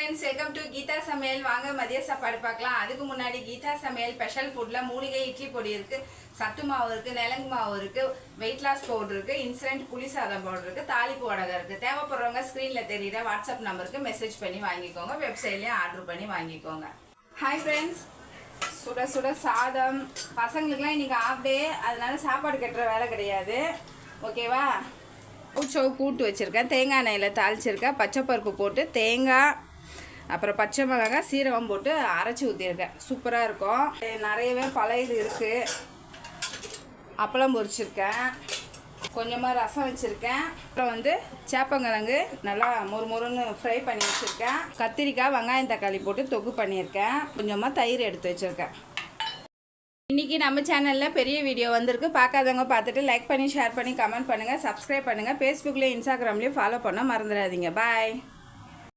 friends, welcome to Geetha Samayal. வாங்க மதிய சாப்பாடு பார்க்கலாம். அதுக்கு முன்னாடி கீதா சமையல் ஸ்பெஷல் ஃபுட்ல மூலிகை இட்லி பொடி இருக்கு, சத்து மாவு இருக்கு, நெலங்கு மாவு இருக்கு, வெயிட் லாஸ் பவுடர் இருக்கு, இன்ஸ்டன்ட் புளி சாதம் பவுடர் இருக்கு, தாளிப்பு வடகை இருக்கு. தேவைப்படுறவங்க ஸ்கிரீன்ல தெரியுற வாட்ஸ்அப் நம்பருக்கு மெசேஜ் பண்ணி வாங்கிக்கோங்க, வெப்சைட்லயும் ஆர்டர் பண்ணி வாங்கிக்கோங்க. ஹாய் ஃப்ரெண்ட்ஸ், சுட சுட சாதம். பசங்களுக்குலாம் இன்னைக்கு ஆஃப் டே, அதனால சாப்பாடு கட்டுற வேலை கிடையாது. ஓகேவா? உச்சவு கூட்டு வச்சுருக்கேன், தேங்காய் எண்ணெயில் தாளிச்சிருக்கேன், பச்சைப்பருப்பு போட்டு தேங்காய் அப்புறம் பச்சை மிளகாய் சீரகம் போட்டு அரைச்சி ஊற்றிருக்கேன். சூப்பராக இருக்கும். நிறையவே பழையது இருக்குது. அப்பளம் பொரிச்சிருக்கேன், கொஞ்சமாக ரசம் வச்சுருக்கேன். அப்புறம் சேப்பங்கிழங்கு நல்லா மொறுன்னு ஃப்ரை பண்ணி வச்சுருக்கேன். கத்திரிக்காய் வெங்காயம் தக்காளி போட்டு தொக்கு பண்ணியிருக்கேன். கொஞ்சமாக தயிர் எடுத்து வச்சுருக்கேன். இன்றைக்கி நம்ம சேனலில் பெரிய வீடியோ வந்திருக்கு. பார்க்காதவங்க பார்த்துட்டு லைக் பண்ணி ஷேர் பண்ணி கமெண்ட் பண்ணுங்கள், சப்ஸ்கிரைப் பண்ணுங்கள். ஃபேஸ்புக்லேயும் இன்ஸ்டாகிராம்லேயும் ஃபாலோ பண்ண மறந்துடாதீங்க. பாய்.